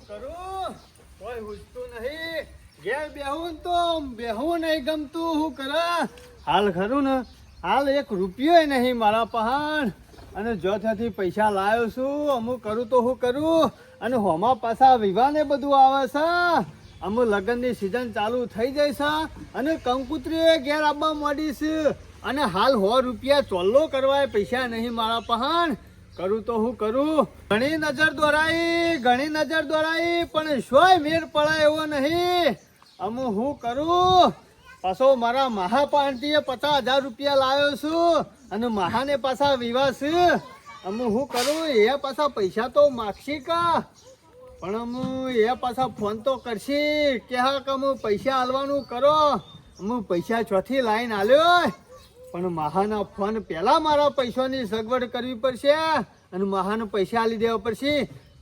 કરું કોઈ હુજતું નહીં. ઘેર બેહું તો બેહું નહીં ગમતું. હું કરા હાલ ખરું ને હાલ 1 રૂપિયો નહીં મારા પહાણ. અને જો ત્યાંથી પૈસા લાવ્યો છું અમુક કરું તો હું કરું. અને હોમાં પાછા વિવાહ ને બધું આવે છે. અમુક લગ્નની સિઝન ચાલુ થઈ જાય છે. અને કંકુતરી ઘેર આવવા માંડી છે. અને હાલ 100 રૂપિયા ચોલ્લો કરવા પૈસા નહીં મારા પહાણ. કરું તો હું કરું. ઘણી નજર દોરાઈ પણ શોય મેર પડાય એવો નહીં. અમુ હું કરું પાછો મારા મહાપાંટીએ 50,000 રૂપિયા લાવ્યો છું. અને મહાને પાછા વિવાહ છે. અમુ હું કરું એ પાછા પૈસા તો માગશી કા. પણ અમુ એ પાછા ફોન તો કરશી કે હા કે અમુ પૈસા આલવાનું કરો. અમુ પૈસા ચોથી લાઈન આલ્યો. પણ મહાના ફોન પહેલા મારા પૈસાની સગવડ કરવી પડશે. અને મહાને પૈસા આલી દેવા પડશે.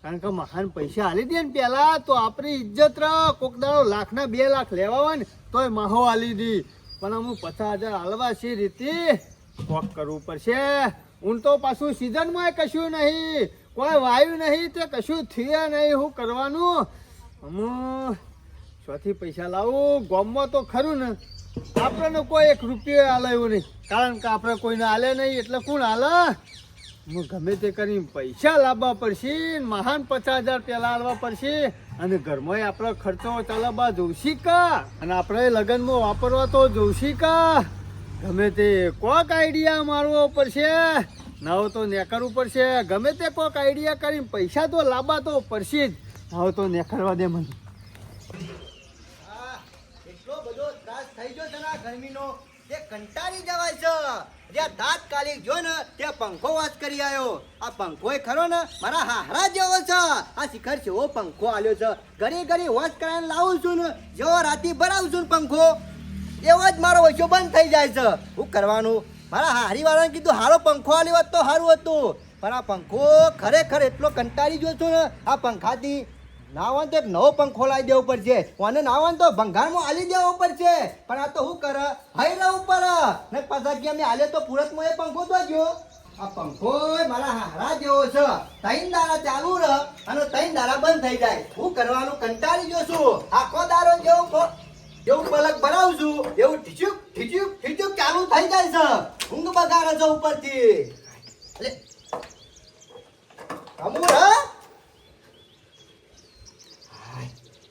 કારણ કે મહાન પૈસા આલી દે ને પેલા તો આપણી ઇજ્જત રહ. કોક દાડો 1 લાખ 2 લાખ લેવા હોય ને તોય માહો આલી દી. પણ અમુ 50,000 આલવા છે રીતિ કોક કરવું પડશે. હું તો પાછું સિઝનમાં કશું નહીં, કોઈ વાયુ નહીં, તે કશું થયા નહીં. શું કરવાનું? અમુ ચોથી પૈસા લાવું. ગામમાં તો ખરું ને આપણને કોઈ 1 રૂપિયો આલે એવું નહીં. કારણ કે આપણે કોઈને આલે નહીં એટલે કોણ આલે? હું ગમે તે કરીને પૈસા લાવવા પડશે. મહાન 50,000 પહેલા આલવા પડશે. અને ઘરમાં આપણો ખર્ચો ચલાવવા જોશી કા. અને આપણે લગ્નમાં વાપરવા તો જોશી કા. ગમે તે કોક આઈડિયા મારવો પડશે. નાવ તો નેકરવું પડશે. ગમે તે કોક આઈડિયા કરીને પૈસા તો લાવવા તો પડશે જ. નાવ તો નેકરવા દે મને. એટલો બધો ત્રાસ થઈ ગયો છે ને ગરમીનો તે કંટાળી જવાય છે. જ્યાં તાત્કાલિક જો ને તે પંખો વાસ કરી આવ્યો. આ પંખો ખરો ને મારા હારા જેવો છે. આ શિખર જેવો પંખો આલ્યો છે. ઘડી વોશ કરાવીને લાવું છું ને જેવો રાતી ભરાવું છું ને પંખો એવો જ મારો ઓછો બંધ થઈ જાય છે. શું કરવાનું? મારા હારી વાળાને કીધું હારો પંખો આલ્યો હોત તો સારું હતું. પણ આ પંખો ખરેખર એટલો કંટાળી ગયો છું ને આ પંખાથી. નાવાનું તો એક નવો પંખો લાવી દેવો પડશે. કોને નાવાનું તો ભંગારમાં આલી દેવો પડશે. પણ આ તો શું કરે હઈ રહું પર ને પાછા કે અમે આલે તો પુરતમાં એ પંખો તો ગયો. આ પંખો મારા હારા જેવો છે. 3 દાડા ચાલુ રહે અને 3 દાડા બંધ થઈ જાય. શું કરવાનું? કંટાળી ગયો છું. આખો દાડો જેવું પલક ભરાવું છું એવું ઠીચુક ચાલુ થઈ જાય છે. ઊંઘ બગાડે છે ઉપરથી. એટલે અમુર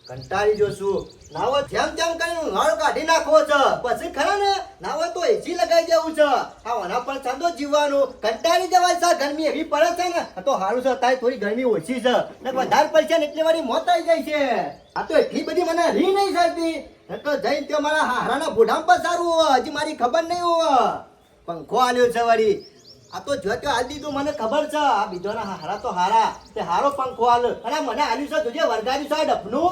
કંટાળી જોશું. નાવો જેમ કરીને નળ કાઢી નાખવો છે. પછી ખરા ને નાવો તો એસી લગાવી દેવું છે. આ વના પર ચાંદો જીવવાનું કંટાળી જવાય છે. ગરમી એવી પડે છે ને તો સારું છે. તારી થોડી ગરમી ઓછી છે ને વધારે પડશે ને એટલી વારી મોત આવી જાય છે. આ તો એટલી બધી મને રી નહીં થતી. તો જઈને તે મારા હારાના બુઢામાં પણ સારું હોવા હજી મારી ખબર નહીં હોવા. પંખો આલ્યો છે વળી. આ તો જો તો આલ દીધું મને ખબર છે. આ બીજોના હારા તો હારા તે હારો પંખો આલ્યો અને મને આલ્યું છે તુજે વરગાડ્યું છે ડફનું.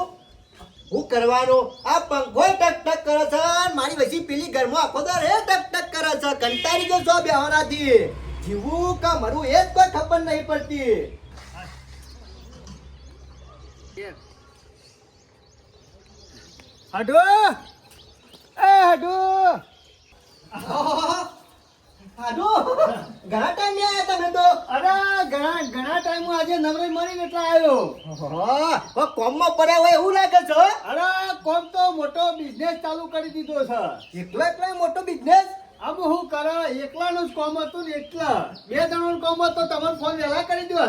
હું કરવાનું? આ પંખો ટક કરે છે. મારી વસી પેલી ઘરમાં આખો દર એ ટક કરે છે. કંટાળી ગયો છો બેહવાનાથી. જીવું કા મરું એ જ કોઈ ખબર નહીં પડતી. હાડો એ હાડો હાડો ઘણા ટાઈમ આયા તમે તો. અરે ઘણા ટાઈમ આજે નવરાઈ મળી એટલે આવ્યો. કોમમાં પડ્યા હોય એવું લાગે છે. અરે કોમ તો મોટો બિઝનેસ ચાલુ કરી દીધો છે. એકલો મોટો બિઝનેસ? આમ હું કરે એકલાનું જ કોમ હતું ને એટલા 2 જણાનું કોમ હતો. તમારો ફોન વહેલા કરી દો.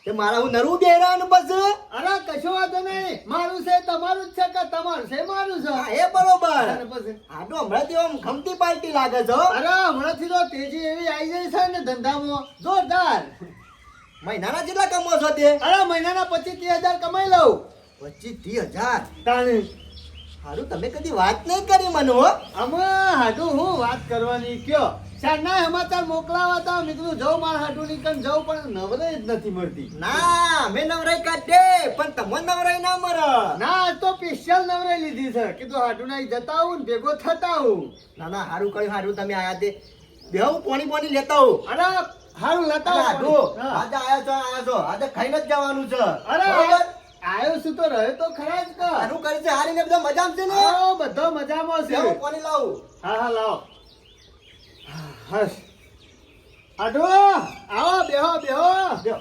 તે મારા હું નરું બેરાનું બસ. અરે કશો વાંધો નહીં. મારું છે તમારું જ છે કે તમારું છે મારું છે. એ બરોબર. પછી આટલો હમણાંથી આમ ખમતી પાર્ટી લાગે છે. અરે હમણાંથી તો તેજી એવી આવી જાય છે ને ધંધામાં જોરદાર. મહિનાના કેટલા કમો છો તે? અરે મહિનાના 25-30 હજાર કમાઈ લઉં. 25-30 હજાર? તાણી સારું તમે કદી વાત નહીં કરી મને. હો આમાં હાડું હું વાત કરવાની કયો. શાના સમાચાર મોકલાવા હતા. મેં કીધું જવું મારા હાડું નીકળ જવું પણ નવરાઈ જ નથી મળતી. ના મેં નવરાઈ કાઢે પણ તમને નવરાઈ ના મરે. ના તો સ્પેશિયલ નવરાઈ લીધી છે. કીધું હાડું ના જતા આવું ને ભેગો થતા આવું. ના સારું કર્યું. સારું તમે આયા તે બેહું પોણી લેતા આવું. અરે હારું લેતા હાડું આજે આયા છો આજે ખાઈને જ જવાનું છે. અરે આયો શું તો રહ્યો તો ખરા જ કા. સારું કરે છે. હારીને બધા મજામાં છે ને? બધો મજામાં છે. હું પાણી લાવું. હા લાવો. હસ આડો આવો બેહો.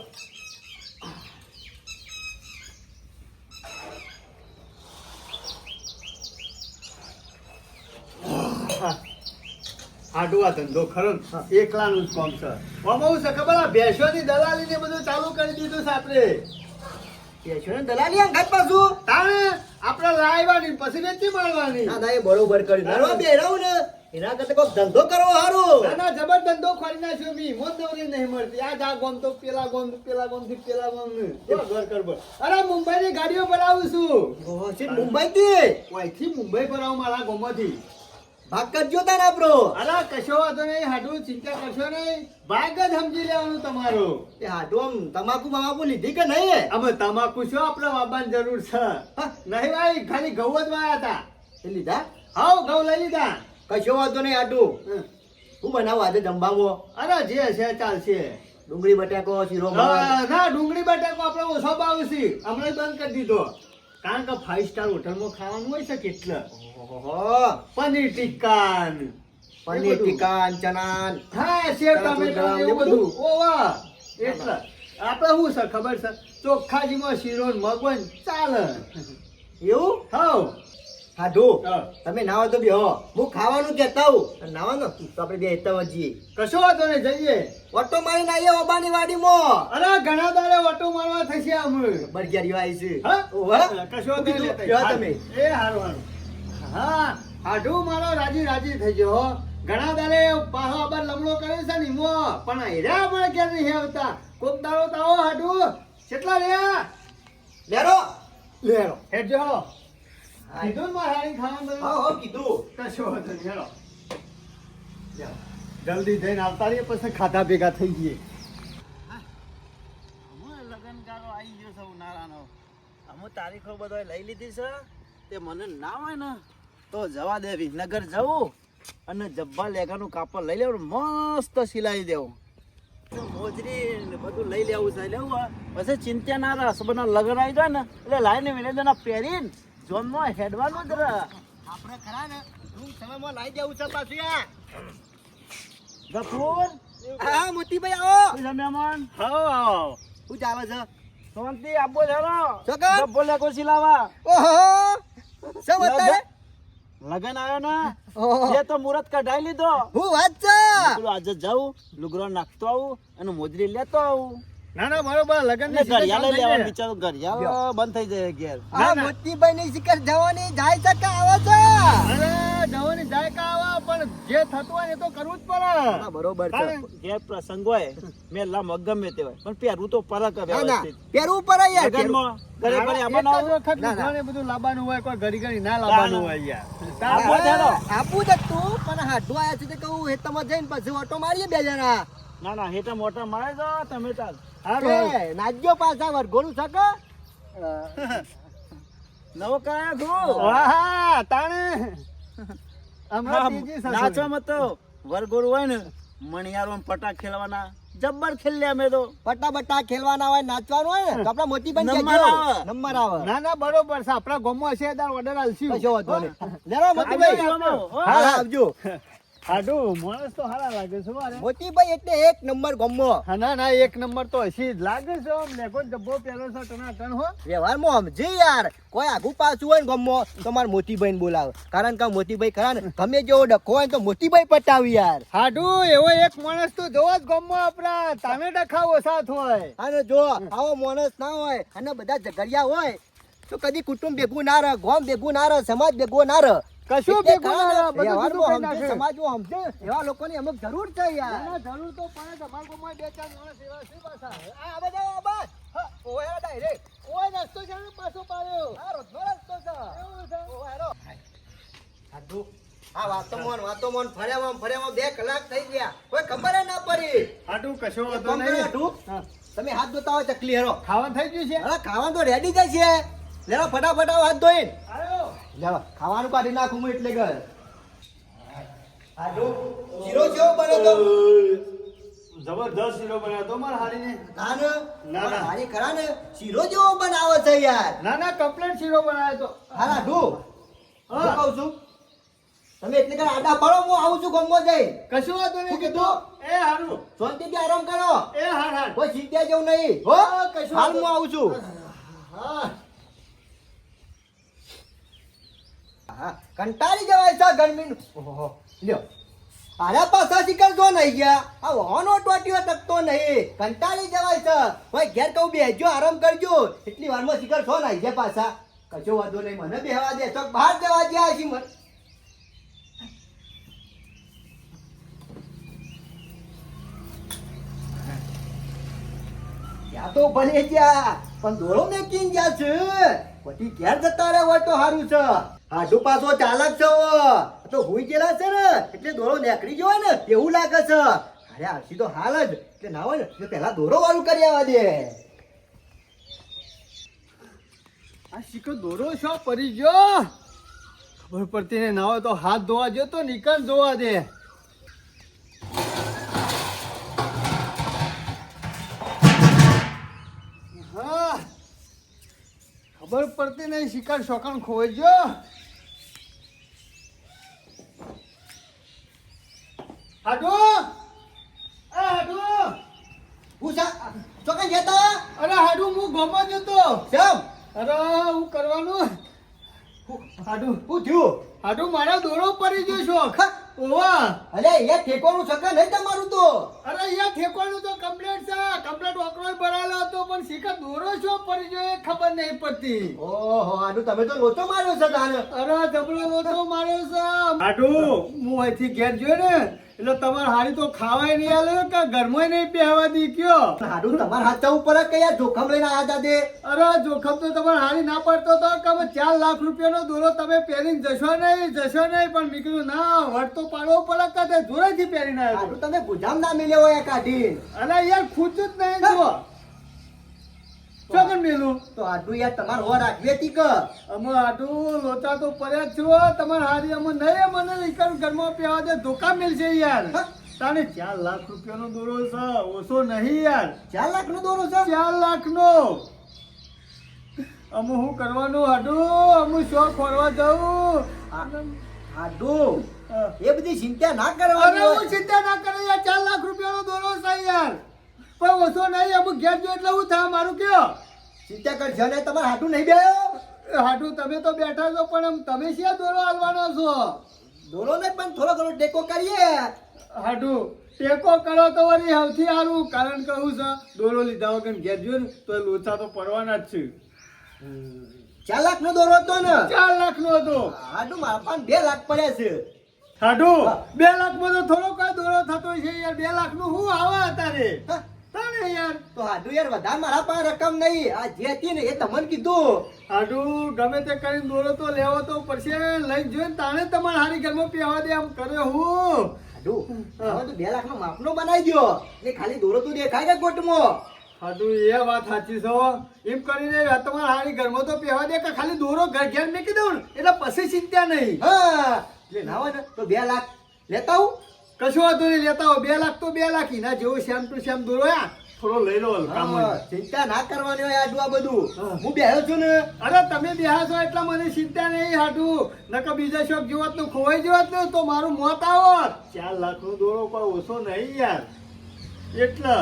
હાડું આ ધંધો ખરો ને, એકલાનું જ કામ છે. આમાં હું છે ખબર, આ ભેંસોની દલાલી ને બધું ચાલુ કરી દીધું છે આપણે. પેશોને દલાલી અંગાત પાછું. તાણે આપણે લાવવાની પછી વેચી મારવાની. ના ના, એ બરોબર કર્યું. નરવા બેરાવું ને એના કરતા કોઈક ધંધો કરવો સારો. ના ના, જબર ધંધો ખોલી નાખ્યો મી. મોજ દવરી નહીં મળતી. આ જા ગોમ તો પેલા ગોમ, પેલા ગોમ થી પેલા ગોમ ને ઘર કરબર. અરે મુંબઈ ની ગાડીઓ ભરાવું છું. ઓહો, છે મુંબઈ થી ઓયથી મુંબઈ ભરાવું મારા ગોમાંથી. ભાગ કરજો તાર આપણો. અરે કશો વાંધો નહીં, હાડું ચિંતા કરશો નહીં. ભાગ જ સમજી લેવાનું તમારો. એ હાડું આમ તમાકુ બમાકુ લીધી કે નહીં? અમે તમાકુ શું આપણે વાવવાની જરૂર છે? નહીં ભાઈ, ખાલી ઘઉં જ વાયા હતા. એ લીધા? હાવ ઘઉં લઈ લીધા. કશો વાંધો નહીં હાડું. હું બનાવું આજે જમવામાં? અરે જે છે ચાલશે. ડુંગળી બટાકો શીરો ના ડુંગળી બટાકો આપણે ઓછો ભાવ છે, હમણાં બંધ કરી દીધો. કારણ કે 5 સ્ટાર હોટલમાં ખાવાનું હોય છે કેટલા. ઓહો, પનીર ટિક્કા, પનીર ટીકા ચના. હા સેવ ટામેટા એવું બધું. ઓવા એટલે આપણે શું છે ખબર છે, ચોખ્ખાજીમાં શીરો ને મગ હોય ને ચાલે. એવું? હાવ હાડું હા. તમે નાવા તો બેહો, હું ખાવાનું કહેતા હું. નાવાનો તો આપણે બે હેતા જઈએ. કશો વાંધો નહીં, જઈએ. ઓટો મારીને આવીએ ઓબાની વાડીમાં. અરે ઘણા દાડે વટો મારવા થશે આમ. બરગિયારીઓ આવી છે. હા? ઓહો. કશો વાંધો નહીં, લેતા બેહો આવીએ. તમે. એ હારું હારું. હા હાડું મારો રાજી રાજી થઈ ગયો હો. ઘણા દાડે પાહો આબાર લમણો કરે છે ને ઈમો, પણ હીરા પણ ક્યાં નહીં આવતા. કોક દાડો તો આવો હાડું. કેટલા રહ્યા? લેરો લેરો. હેડજો હો. કીધું ને મારે હારી ખાવાનું બધું. હા હા કીધું. કશો વાંધો નહીં, હેડો. જાઓ. જલ્દી જઈને આવતા રહીએ, પછી ખાધા ભેગા થઈ જઈએ. લગનગારો આવી ગયો છે ઉનાળાનો. અમુક તારીખો બધો લઈ લીધી છે. તે મને ના હોય ને તો જવા દે, વિસનગર જવું અને જબ્બા લેગાનું કાપડ લઈ લેવું, મસ્ત સિલાઈ દેવું, મોજરી ને બધું લઈ લેવું છે. લેવું હોય પછી ચિંતા ના રહે. હસબન્ડના લગન આવી જાય ને એટલે લાઈને વિનેદના પહેરીને જોનમાં હેડવાનું જ રહે. આપણે ખરા ને ટૂંક સમયમાં લાવી દેવું છે પાછું આ. ગફૂર, હા મોતીભાઈ આવો. શું છે મહેમાન? હા શું ચાલે છે? શાંતિ આપો જરો. શું કર? ગફ્ફો લેકો સિલાવા. ઓહો, શું બતાવે? લગન આવ્યો ને ઓહો, એ તો મુહૂર્ત કઢાઈ લીધો. હું વાત છે. પેલું આજે જાઉં, લુગડો નાખતો આવું અને મોજરી લેતો આવું. ના ના બરોબર. લગન એટલે ઘડિયાળ લેવાનું બિચારું, ઘડિયાળ બંધ થઈ જાય ઘેર. આ મોતીભાઈ ની શિકાર જવાની જાય છે કે આવે છે? અરે જવાની જાય કા આવા, પણ જે થતું હોય એ તો કરવું જ પડે. હા, બરોબર છે. ઘેર પ્રસંગ હોય મેલામાં ગમે તે હોય પણ પહેરવું તો પરક ના ના, વ્યવસ્થિત. પહેરવું પડે યાર. લગનમાં ઘરે ઘરે આમાં ના એક જ આવું. વખત ના, ના. લુગડાને બધું લાવવાનું હોય, કોઈ ઘડી ઘડી ના લાવવાનું હોય યાર. આપો જરો. આપું જ તું પણ હાડું આયા છે તો કહું હેતમાં જઈને પછી ઓટો મારીએ બે જણા. ના ના, હેઠા મોટા મારે તો તમે ચાલ. હારું. એ, નાજ્યો પાછા વરઘોડું છે કે? નવો કરાયો છું. આહા, તાણે હમણાં ત્રીજી સસુરી. નાચવામાં તો વરઘોડું હોય ને મણિયારો ને પટા ખેલવાના જબ્બર ખેલ્યા અમે તો. પટ્ટા બટ્ટા ખેલવાના હોય, નાચવાનું હોય ને તો આપણા મોતીભાઈ નંબર આવે. નંબર આવે. ના ના બરોબર છે. આપણા ગામમાં હશે તાર ઓર્ડર આલશું. કશો વાંધો નહીં. લેરો આવજો મોતીભાઈ. આમાં, હો. હા હા, આવજો. હાડું માણસ તો હારા લાગે છે મારે. મોતીભાઈ એટલે એક નંબર ગમો. હા ના ના, એક નંબર તો હસી જ લાગે છે. આમ લેખો ડબ્બો પહેરો છે ટનાટન હો. વ્યવહારમાં સમજી યાર, કોઈ આગુ પાછું હોય ને ગમો તો મારે મોતીભાઈ બોલાવે. કારણ કે મોતીભાઈ ખરા ને ગમે જેવો ડખો હોય ને તો મોતીભાઈ પટાવી યાર. હાડું એવો એક માણસ તો જોવો જ ગામમાં આપણા. તમે ડખાવો સાથ હોય. અને જો આવો માણસ ના હોય અને બધા ઝઘડિયા હોય તો કદી કુટુંબ ભેગું ના રહે, ગામ ભેગું ના રહે, સમાજ ભેગું ના રહે. કશું એટલે ભેગું ખરા ના ને, રહે, બધું વ્યવહારમાં જુદું કરી સમજે, નાખે. સમાજમાં સમજે એવા લોકોની અમુક જરૂર છે ના યાર. ના, જરૂર તો પડે. તમારા ગામમાં બે ચાર માણસ એવા છે પાછા. આ આવા જાઓ, આવા. હા, ઓય ડાયરેક્ટ. ઓય રસ્તો છે ને પાછો પાડ્યો. આ રોજનો રસ્તો છે. એવું છે. ઓય હેરો. હાડુ, આ વાતો મોન ફર્યામાં 2 કલાક થઈ ગયા, કોઈ ખબર ય ના પડી. હાડું કશો વાંધો કોમ કરો, નહીં. હાડુ. હા. તમે હાથ ધોતા હોય ચકલી હેરો. ખાવાનું થઈ ગયું છે? હવે ખાવાનું તો રેડી જાય છે. લેવા ફટાફટ આવો હાથ ધોઈને. આવ્યો. લેવા ખાવાનું કાઢી નાખું હું એટલે ઘર. હાડુ, શીરો કેવો બન્યો તો? જબરદસ્ત શીરો બનાવ્યો તો મારા હારીને. ના ના, ના. હારી ખરા ને શીરો જેવો બનાવે છે યાર. ના ના, કમ્પ્લેટ શીરો બનાવ્યો તો. હા હાડુ, હું હા. કહું છું તમે એટલે કર આડા પડો, હું આવું છું ગમો જઈ. કશું વાંધો નહીં. શું કીધું? એ હારું. શાંતિથી આરામ કરો. એ હાર હાર. કોઈ સીધ્યા જેવું નહીં હો. હા, કશું હાલ વાંધો હું આવું છું. હા. હા, કંટાળી જવાય છે ગરમીનું. ઓહો, લ્યો આરા પાછા શિકાર જો નહીં ગયા આ વહનો ટોટીઓ તકતો નહીં કંટાળી જવાય છે ભાઈ ઘેર કહું બેસજો આરામ કરજો એટલી વારમાં શિકાર છો નહીં ગયા પાછા કશો વાંધો નહીં મને બેહવા દે તો બહાર જવા ગયા છે મને ત્યાં તો ભલે ગયા પણ દોડો ને કીન ગયા છે પછી ઘેર જતા રહે હોય તો સારું છે હાડુ પાછો ચાલક છે તો હુઈ ગયેલા છે ને એટલે દોરો નીકળી ગયો ને એવું લાગે છે અરે આરસી તો હાલ જ એટલે ના હોય ને એટલે પહેલા દોરો વાળું કરી આવવા દે આ શીખો દોરો શો પડી ગયો ખબર પડતી ને ના હોય તો હાથ ધોવા જો તો નીકળ જોવા દે હા ખબર પડતી નહીં શિકાર શોખણ ખોવાઈ ગયો હાડુ હાડુ હું ચોકન જતા અરે હાડુ હું ગમો જતો કેમ અરે હું કરવાનું હાડુ હું થયું હાડુ મારા દોરો પડી ગયો શોખ ઓવા અરે એ ઠેકોનું છકા નહીં તમારું તો અરે અહીંયા ઠેકવાનું તો કમ્પ્લેટ છે કમ્પ્લેટ ઓકરો ભરાયેલો હતો પણ શીખર દોરો શો પડી ગયો એ ખબર નહીં પડતી ઓહો આડું તમે તો લોચો માર્યો છે તાને અરે જબરો લોચો માર્યો છે હાડુ હું અહીંથી ઘેર જોયો ને એટલે તમારે હારી તો ખાવાય નહીં આલ્યો કે ઘરમાં નહીં પહેવા દી કયો આડું તમારા હાથ ઉપર કયા જોખમ લઈને આ દાદે અરે જોખમ તો તમારે હારી ના પડતો તો કે 4 લાખ રૂપિયાનો દોરો તમે પહેરીને જશો નહીં પણ મેં કીધું ના વટ તો પાડવો પડે કે તે જોરેથી પહેરીને આવ્યો આડું તમે ગુજામ ના મિલ્યો હોય કાઢી અરે યાર ખૂચું જ નહીં જો ચોકન મેલું તો આડું યાર તમાર હોર રાખવી હતી કે અમે આટલું લોચા તો પડ્યા જ છો તમારે હારી અમે નહીં મને નીકળ ઘરમાં પહેવા દે ધોકા મિલશે યાર તાને 4 લાખ રૂપિયાનો દોરો છે ઓછો નહીં યાર 4 લાખ નો દોરો છે 4 લાખનો અમે શું કરવાનું હાડું અમે શોખ ફરવા જવું આડું એ બધી ચિંતા ના અરે કરવાની હું ચિંતા ના કરે યાર 4 લાખ રૂપિયાનો દોરો છે યાર પણ ઓછો નહીં અમુક ઘેર જો એટલે હું થાય મારું કયો ચિંતા કરજો ને તમારે હાડું નહીં બેયો હાડું તમે તો બેઠા છો પણ તમે શિયા દોરો હાલવાનો છો દોરો ને પણ થોડો ઘણો ટેકો કરીએ હાડું ટેકો કરો તો વળી સૌથી સારું કારણ કહું છે દોરો લીધા વગર ઘેર જો ને તો લોચા તો પડવાના જ છે 4 લાખ નો દોરો હતો ને 4 લાખ નો હતો હાડું મારા પાસે 2 લાખ પડ્યા છે હાડું 2 લાખ માં તો થોડો કઈ દોરો થતો છે યાર 2 લાખ નું શું આવે અત્યારે તારે યાર તો હાડું યાર વધારે મારા પાસે રકમ નહીં આ જે હતી ને એ તમને કીધું હાડું ગમે તે કરીને દોરો તો લેવો તો પડશે લઈ જોઈને તાણે તમારે હારી ઘરમાં પહેવા દે આમ કર્યો હું હાડું હવે તો 2 લાખ નો માપનો બનાવી દો ને ખાલી દોરો તો દેખાય કે ગોટમાં હાડું એ વાત સાચી છે એમ કરીને તમારે હારી ઘરમાં તો પહેવા દે કે ખાલી દોરો ઘેર મેકી દઉં ને એટલે પછી ચિંતા નહીં હા એટલે ના હોય ને તો 2 લાખ લેતા આવું કશું વાંધો નહીં લેતા હો 2 લાખ તો 2 લાખ એના જેવો શ્યામ ટુ શ્યામ દોરો થોડો લઈ લો હા, ચિંતા ના કરવાની હોય આડું આ બધું હું બેહ્યો છું ને અરે તમે બેહા છો એટલે મને ચિંતા નહીં હાડું નકર બીજા શોખ જોવત નું ખોવાઈ જોવત ને તો મારું મોત આવત 4 લાખ નો દોરો કોઈ ઓછો નહીં યાર એટલે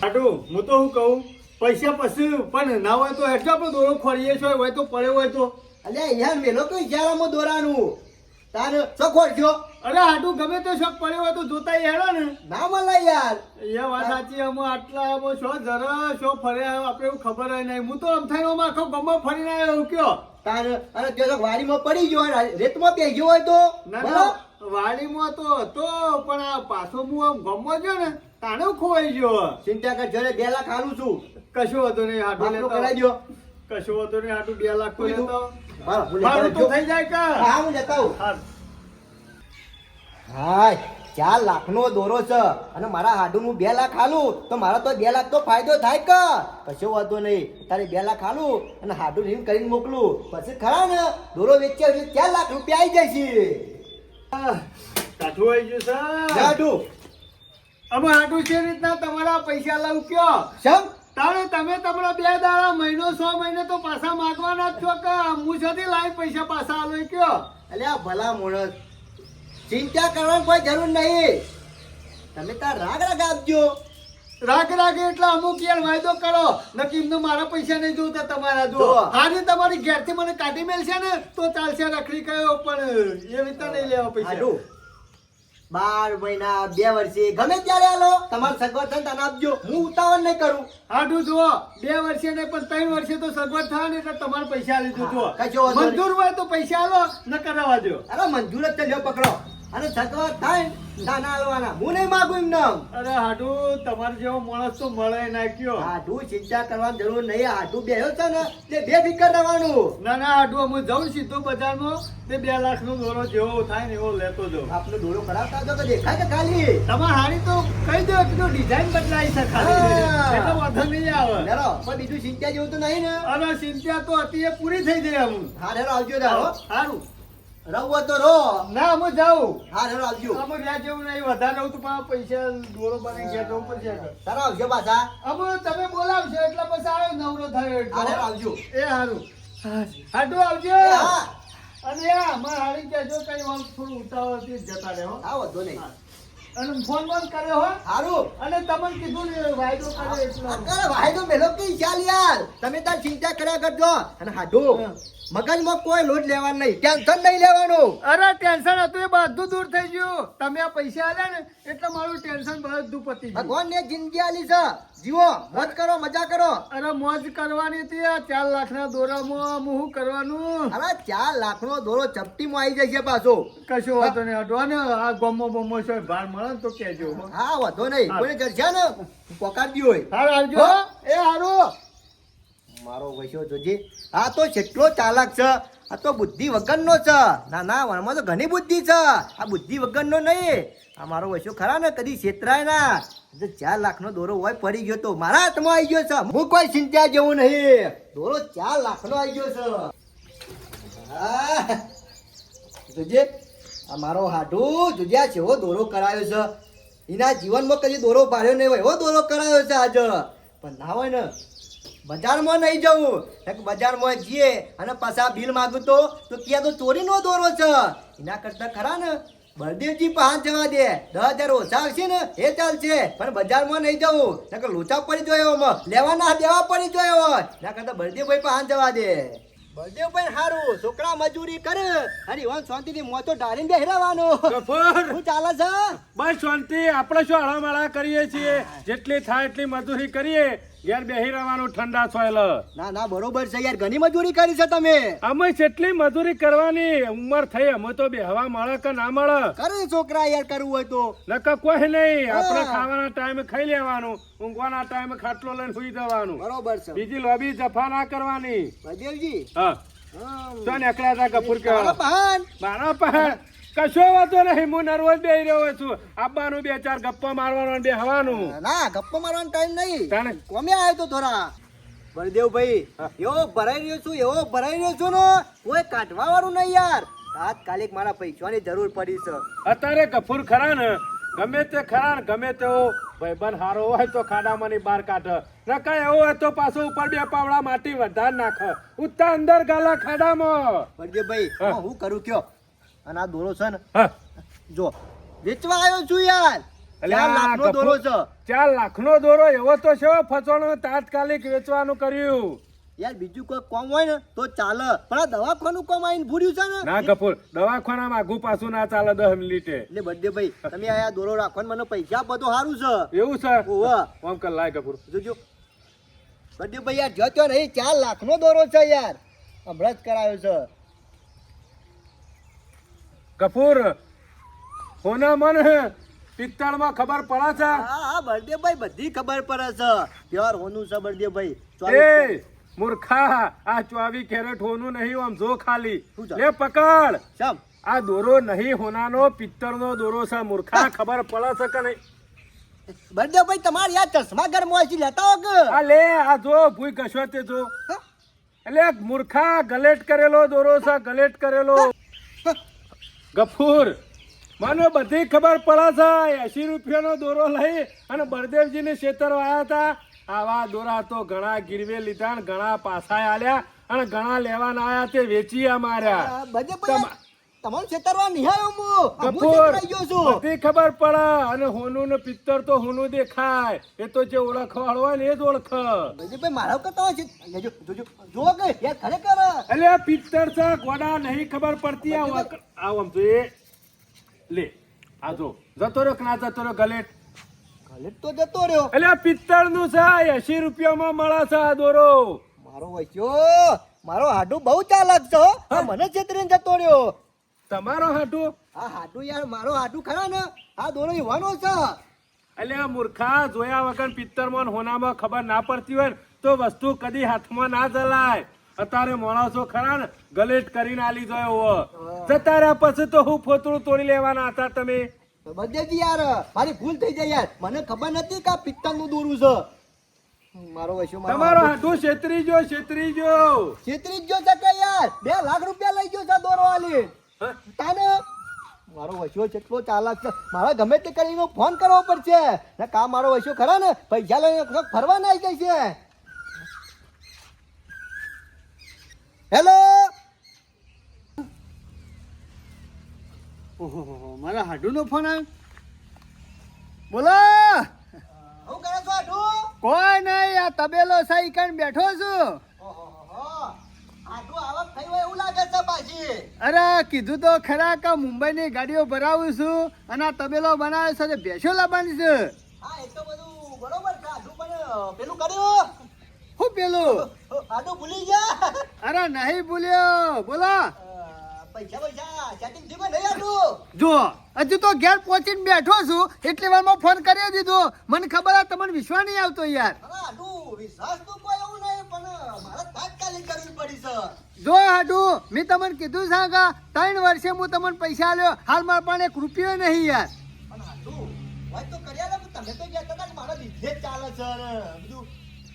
હાડું હું તો શું કહું પૈસા પછી પણ ના હોય તો હેઠો આપણે દોરો ખોરીએ છો હોય તો પડ્યો હોય તો અલ્યા યાર મેલો તો ઈજારામાં દોરાનું તાર સખોડ છો અરે હાડું ગમે તો શોખ પડ્યો હોય તો જોતા હેડો ને ના મળે યાર એ વાત સાચી અમે આટલા અમે શો જરા શો ફર્યા આપણે એવું ખબર જ નહીં હું તો અમથાઈનો આખો ગમો ફરીને આવ્યો એવું કયો તાર અને તે તો વાડીમાં પડી ગયો હોય, રેતમાં પી ગયો હોય તો ના ના વાડીમાં તો હતો પણ આ પાછો હું આમ ગમો જો ને તાણે ખોવાઈ ગયો ચિંતા કર જરે 2 લાખ આલું છું કશો હતો નહીં હાડું બાપનો લેતો કરાઈ દો કશો હતો નહીં હાડું 2 લાખ તો લેતો હા હું મારું લેતા તો થઈ જાય કા હા હું લેતા આવું હા હા 4 લાખ નો દોરો છે અને મારા હાડું નું 2 લાખ આલું તો મારા તો 2 લાખ તો ફાયદો થાય કે કશો વાંધો નહીં તારે 2 લાખ આલું અને હાડું રીમ કરીને મોકલું પછી ખરા ને દોરો વેચ્યા એટલે 4 લાખ રૂપિયા આવી જાય છે કાઠું આવી ગયું છે હાડું અમે હાડું છે રીતના તમારા પૈસા લાવ કયો સમ તારે તમે તમારા 2 દાડા મહિનો 100 મહિને તો પાછા માંગવાના જ છો કે હું છોથી લાવી પૈસા પાછા આલો કયો અલ્યા ભલા માણસ ચિંતા કરવાની કોઈ જરૂર નહીં તમે તાર રાગ આપજો રાગ રાગે એટલે અમુક યાર વાયદો કરો નકી એમને મારા પૈસા નહીં જોતા તમારા જો જો. હારી તમારી ઘેરથી મને કાઢી મેલશે ને તો ચાલશે રખડી કયો પણ એ રીતે નહીં લેવા પૈસા હાડું 12 મહિના 2 વર્ષે ગમે ત્યારે આલો તમારે સગવડ થાય તને આપજો હું ઉતાવળ નહીં કરું હાડું જુઓ 2 વર્ષે નહીં પણ 3 વર્ષે તો સગવડ થાય ને એટલે તમારે પૈસા લીધું જુઓ કશો વાંધો નહીં. મંજૂર હોય તો પૈસા આલો ન કરાવવા દો. અરે મંજૂર જ છે લ્યો પકડો અને સગવડ થાય ને નાના આલવાના હું નહીં માગું એમ નામ અરે હાડું તમારે જેવો માણસ તો મળે નાખ્યો. હાડું ચિંતા કરવાની જરૂર નહીં હાડું બેહ્યો છે ને તે બેફિકર રહેવાનું ના ના હાડું હું જાઉં સીધો બજારમાં તે 2 લાખનો દોરો જેવો થાય ને એવો લેતો જાઉં. આપનો ડોળો કરાવતા હતો કે દેખાય કે ખાલી તમારે હારી તો કહી દો કે ડિઝાઇન બદલાઈ છે ખાલી હા. એટલે વાંધો નહીં આવે. લેરો પણ બીજું ચિંતા જેવું તો નહીં ને અરે ચિંતા તો હતી એ પૂરી થઈ જાય હું. હા હેરો આવજો તારો સારું રહો તો રો ના હું જાઉં. હા હેરો આવજો અમે ત્યાં જેવું નહીં વધારે રહું તો પાછા પૈસા દોરો બની ગયા જવું પડશે. તારો આવજો પાછા અમે તમે બોલાવશો એટલે પછી આવ્યો નવરો થયો હા હેરો એટલે. આવજો એ સારું હાડું આવજો. એ હા અને અમારે હારી કહેજો કઈ વાર થોડું ઉતાવળથી જ જતા રહો. હા વધો નહીં અને ફોન બંધ કર્યો હો. સારું અને તમને કીધું ને વાયદો કર્યો એટલો. અરે ભાઈ તો મેલો કે ચાલ યાર તમે તાર ચિંતા કર્યા કરજો અને હાડું હા. મગજમાં કોઈ લોડ લેવાનું નહીં ટેન્શન નહીં લેવાનું અરે ટેન્શન હતું એ બધું દૂર થઈ ગયું. તમે આ પૈસા આલ્યા ને એટલે મારું ટેન્શન બધું પતી ગયું. ભગવાન ને જિંદગી આલી છે જીવો મોજ કરો મજા કરો અરે મોજ કરવાની હતી આ 4 લાખના દોરામાં હું શું કરવાનું. અરે 4 લાખનો દોરો ચપટીમાં આવી જશે પાછો કશો વાતો નહીં હટવા ને આ ગમો બમો છે ભાર મળે ને તો કહેજો. હા વધો નહીં હા. કોઈને જશે ને પોકાડી હોય હારું આવજો. હા. એ હારું. મારો વૈશો જોજે આ તો કેટલો ચાલાક છે આ તો બુદ્ધિ વગરનો છે ના ના વણમાં તો ઘણી બુદ્ધિ છે આ બુદ્ધિ વગરનો નહીં આ મારો વૈશો ખરા ને કદી છેતરાય ના 4 લાખનો દોરો હોય પડી ગયો તો મારા હાથમાં આવી ગયો છે હું કોઈ ચિંતા જેવું નહીં દોરો 4 લાખનો આવી ગયો છે હા જોજે આ મારો હાડું જોજે આ કેવો દોરો કરાયો છે એના જીવનમાં કદી દોરો પાડ્યો નહીં હોય એવો દોરો કરાયો છે આજે પણ ના હોય ને બજારમાં નહીં જવું એક બજારમાં જઈએ અને પાછા બિલ માંગુ તો ક્યાં તો ચોરીનો દોરો છે એના કરતા ખરા ને બળદેવજી પાંચ જવા દે 10,000 ઓછા આવશે ને એ ચાલશે પણ બજારમાં નહીં જવું નકર લોચા પડી જોયો લેવાના દેવા પડી જોયો હોય એના કરતા બળદેવભાઈ પાંચ જવા દે બળદેવભાઈ સારું છોકરા મજૂરી કરે અને ઈવન શાંતિથી મોતો ડાળીને બેહરાવાનો શું ચાલે છે બસ શાંતિ આપણે શું હળામળા કરીએ છીએ જેટલી થાય એટલી મજૂરી કરીએ ઘેર બેહી રહેવાનું ઠંડા સોયલ ના ના બરોબર છે યાર ઘણી મજૂરી કરી છે તમે અમે જેટલી મજૂરી કરવાની ઉંમર થઈ અમે તો બેહવા મળે કે ના મળે કરે છોકરા યાર કરવું હોય તો નકર કોઈ નહીં આપણે હા. ખાવાના ટાઈમે ખાઈ લેવાનું ઊંઘવાના ટાઈમે ખાટલો લઈને સુઈ જવાનું બરોબર છે બીજી લોબી જફા ના કરવાની બળદેવજી હા તો નીકળ્યા હતા કપૂર કે તારો બહાન મારા પાસે કશો વાતો નહીં હું નર્વસ બેહી રહ્યો છું આવવાનું 2-4 ગપ્પા મારવાનો અને બેહવાનું ના ગપ્પો મારવાનો ટાઈમ નહીં તાણે કોમે આવ્યો તો થોડા બળદેવભાઈ એવો ભરાઈ રહ્યો છું એવો ભરાઈ રહ્યો છું ને કોઈ કાઢવા વાળું નહીં યાર તાત્કાલિક મારા પૈસાની જરૂર પડી છે અત્યારે કપૂર ખરા ને ગમે તે ખરા ને ગમે તેવો ભાઈબંધ હારો હોય તો ખાડામાંની બહાર કાઢે નકા એવો હોય તો પાછો ઉપર 2 પાવડા માટી વધાર નાખે ઉત્તા અંદર ગાલા ખાડામાં બળદેવભાઈ હા. હું કરું કયો અને આ દોરો છે ને હા. જો વેચવા આવ્યો છું યાર અલ્યા, 4 લાખનો દોરો છે 4 લાખનો દોરો એવો તો છે ફસવાનો તાત્કાલિક વેચવાનું કર્યું યાર બીજું કોઈ કોમ હોય ને તો ચાલે પણ આ દવાખાનું કોમ આવીને ભૂર્યું છે ને ના કપૂર દવાખાનામાં આઘું પાછું ના ચાલે 10 મિનિટે એટલે બળદેવભાઈ તમે આ દોરો રાખવાનું મને પૈસા આપો તો સારું છે એવું છે ઓવા ઓમ કર લાય કપૂર જોજો બળદેવભાઈ યાર જો તો નહીં 4 લાખનો દોરો છે યાર હમણાં જ કરાયો છે કપૂર હોના મન પિત્તળમાં ખબર પડે છે હા હા બળદેવભાઈ બધી ખબર પડે છે પ્યોર હોનું છે બળદેવભાઈ એ મૂર્ખા આ 24 કેરેટ હોનું નહીં આમ જો ખાલી શું છે? લે પકડ સમ આ દોરો નહીં હોનાનો પિત્તળનો દોરો છે મૂર્ખા ખબર પડે છે કે નહીં બળદેવભાઈ તમારે યાર ચશ્મા ઘર મોસી લેતા હો કે આ લે આ જો ભૂઈ કશો તે જો હા? એટલે મૂર્ખા ગલેટ કરેલો દોરો છે ગલેટ કરેલો ગફૂર મને બધી ખબર પડે છે 80 રૂપિયાનો દોરો લઈ અને બળદેવજીને છેતરવા આવ્યા હતા આવા દોરા તો ઘણા ગીરવે લીધા ને ઘણા પાછા આલ્યા અને ઘણા લેવાના આયા તે વેચી માર્યા બળદેવભાઈ તમારું છેતરવા નિહાયો હું ગફૂર છેતરાઈ ગયો છું બધી ખબર પડે અને હોનું ને પિત્તર તો હોનું દેખાય એ તો જે ઓળખવાળો હોય ને એ જ ઓળખ બળદેવભાઈ મારા કરતા હોય છે જોજો જોજો જો કે યાર ખરેખર એટલે આ પિત્તર છે ગોડા નહીં ખબર પડતી આમ તો એ લે આ જો જતો રહ્યો કે ના જતો રહ્યો ગલેટ ગલેટ તો જતો રહ્યો. એટલે આ પિત્તળનું છે 80 રૂપિયામાં મળે છે આ દોરો. મારો વચ્યો મારો હાડું બહુ ચાલાક છે હો. આ મને છેતરીને જતો રહ્યો. તમારો હાટુ આ હાડું યાર મારો હાડું ખરા ને આ દોરો યુવાનો છે. એટલે આ મૂર્ખા જોયા વગર પિત્તળમાં ને હોનામાં ખબર ના પડતી હોય ને તો વસ્તુ કદી હાથમાં ના ચલાય. અત્યારે માણસો ખરા ને ગલેટ કરીને આલી જોયો હો. જતા રહ્યા પછી તો હું ફોતળું તોડી લેવાના હતા તમે. બધેજી યાર મારી ભૂલ થઈ જાય યાર. મને ખબર નથી કે આ પિત્તળનું દોરું છે. મારો વચ્યો તમારો હાટુ છેતરી જો છેતરી જો. છેતરી જ ગયો છે કે યાર 2 લાખ રૂપિયા લઈ ગયો છે દોરો આલી. હા? તાને મારો વચ્યો કેટલો ચાલાક છે. મારે ગમે તે કરીને ફોન કરવો પડશે ને કા મારો વચ્યો ખરા ને પૈસા લઈને ક્યાંક ફરવા ના આવી જાય છે. હેલો ઓહો મારા હાડુનો ફોન આવ્યો. બોલો. હું કરે છો આટું? કોઈ નહીં, આ તબેલો સહી કરીને બેઠો છું. ઓહોહો, આટું આવક થઈ હોય એવું લાગે છે પાછી. અરે કીધું તો ખરા કે મુંબઈની ગાડીઓ ભરાવું છું અને આ તબેલો બનાવ્યો છે ભેંસો લાવવાની છે. હા એ તો બધું બરોબર છે આટું, પણ પેલું કર્યું શું પેલું? આટું ભૂલી ગયા. અરે નહીં ભૂલ્યો. બોલો. પૈસા સેટિંગ થયું કે નહીં આટું? જો હજુ તો ઘેર પહોંચીને બેઠો છું એટલી વારમાં ફોન કરી દીધો. મને ખબર આ તમને વિશ્વાસ નહીં આવતો યાર. અરે આટું વિશ્વાસ તો કોઈ એવું નહીં, પણ મારે તાત્કાલિક કરવી પડી છે. જો હાડુ મેં તમને કીધું છે કે 3 વર્ષે હું તમને પૈસા આલ્યો, હાલ મારા પાસે 1 રૂપિયો નહીં યાર. પણ આટું વાત તો કર્યા ને, તમે તો કહેતા હતા કે મારો બિઝનેસ ચાલે છે ને બધું,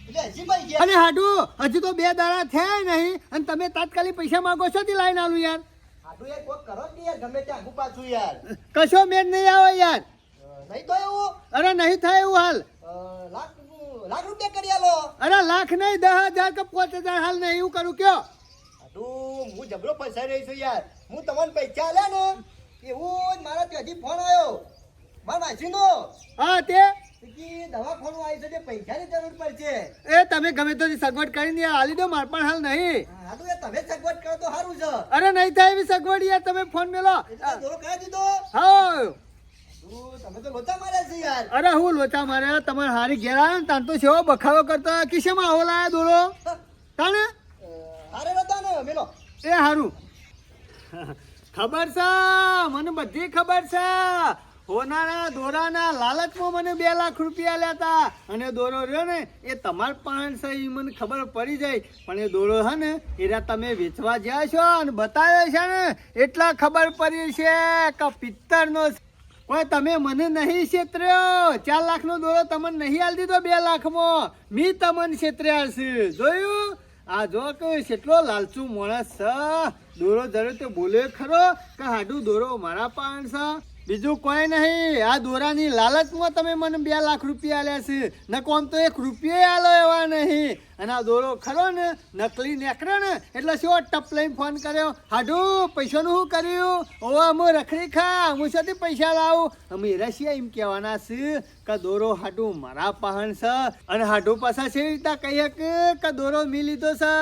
એટલે હજી ભાઈ ગયા. અને હાડુ હજુ તો 2 દાડા થયા નહીં અને તમે તાત્કાલિક પૈસા માંગો છો થી લાઈન આલું યાર. આટું એક કોક કરો જ નહીં યાર, ગમે ત્યાં આગું પાછું યાર. કશો મેળ નહીં આવે યાર. નહીં તો એવું અરે નહીં થાય એવું હાલ. લાખ લાખ રૂપિયા કરી આલો. અરે લાખ નહીં 10,000 કે 5,000 હાલ નહીં એવું કરું કયો. આટું હું જબરો ફસાઈ રહી છું યાર. હું તમને પૈસા આલ્યા ને એવું જ મારા ત્યાંથી ફોન આવ્યો મારા માસીનો હા તે કે દવાખાનું આવી છે, તે પૈસાની જરૂર પડશે. એ તમે ગમે તો સગવડ કરીને હાલી દો, માર પણ હાલ નહીં. આટું એ તમે સગવડ કરો તો સારું છે. અરે નહીં થાય એવી સગવડ યાર, તમે ફોન મેલો. એટલે દોરો કરી દીધો. હા તમે તો લોચા માર્યા છે યાર. અરે હું લોચા મારે તમારે હારી ઘેર આવ્યો ને તાન તો સેવો બખાવો કરતો કિસ્સામાં આવો લાયા દોરો તાને. હારે નતા ને મેલો. એ હારું ખબર છે મને, બધી ખબર છે. હોનાના દોરાના લાલચમાં મને 2 લાખ રૂપિયા લેતા અને દોરો રહ્યો ને એ તમાર પાસે છે એ મને ખબર પડી જાય. પણ એ દોરો છે ને એરા તમે વેચવા ગયા છો અને બતાવ્યો છે ને એટલા ખબર પડી છે કે પિત્તળનો કોઈ તમે મને નહીં છેતર્યો. 4 લાખનો દોરો તમને નહીં આલી દીધો 2 લાખમાં. મી તમને છેતર્યા છે જોયું. આ જો કે કેટલો લાલચુ માણસ છે. દોરો જરૂર તો બોલે ખરો કે હાડું દોરો મારા પાસે છે, બીજું કોઈ નહીં. આ દોરાની લાલચમાં તમે મને 2 લાખ રૂપિયા આલ્યા છે, ન કોમ તો 1 રૂપિયો આલો એવા નહીં. અને આ દોરો ખરો ને નકલી નીકળ્યો ને એટલે શું ટપ લઈને ફોન કર્યો, હાડું પૈસાનું શું કર્યું? હવે હું રખડી ખા, હું શોથી પૈસા લાવું? અમે રશિયા એમ કહેવાના છે કે દોરો હાડું મારા પાહણ છે. અને હાડું પાછા છે રીતના કહીએ કે દોરો મી લીધો છે,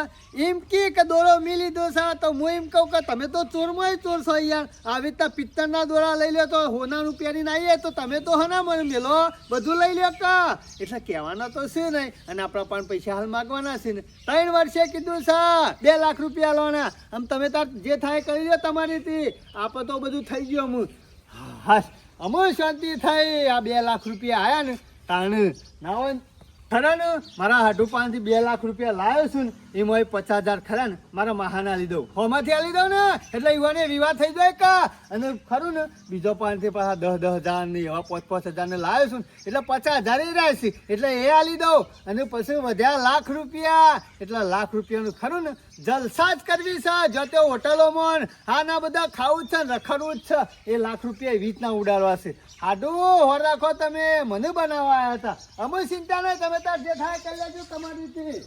એમ કે દોરો મી લીધો છે. તો હું એમ કહું કે તમે તો ચોરમાં ચોર છો યાર. આવી રીતના પિત્તળના દોરા લઈ લો તો હોનાનું પહેરીને આવીએ તો તમે તો હના મને મેલો બધું લઈ લો કા. એટલે કહેવાના તો છે નહીં. અને આપણા પણ પૈસા હાલ માગવાના છે ને. 3 વર્ષે કીધું છે 2 લાખ રૂપિયા લોના. આમ તમે તાર જે થાય કરી લો તમારીથી. આપણે તો બધું થઈ ગયું. હા અમો શાંતિ થઈ. આ 2 લાખ રૂપિયા આયા ને તાણ ના હોય ખરા ને મારા હાડુ પાસેથી 2 લાખ રૂપિયા લાવ્યો છું ને એમાં 50,000 ખરા ને મારા મહાના લીધો હોમાંથી આલી દઉં ને એટલે યુવાને વિવાહ થઈ જાય કા. અને ખરું ને બીજો પાસેથી પાછા 10,000 ને એવા 5,000 ને લાવ્યો છું ને એટલે 50,000 રહ્યા છે એટલે એ આલી દઉં. અને પછી વધ્યા લાખ રૂપિયા. એટલે લાખ રૂપિયાનું ખરું ને જલસા જ કરવી છે. જો તે હોટલોમાં હા ના બધા ખાવું જ છે ને રખડવું જ છે. એ લાખ રૂપિયા એવી રીતના ઉડાડવા છે. હાડું હોર રાખો તમે, મને બનાવવા આવ્યા હતા. અમે ચિંતા નહીં, તમે તાર જે થાય કરી લેજો તમારી રીતે.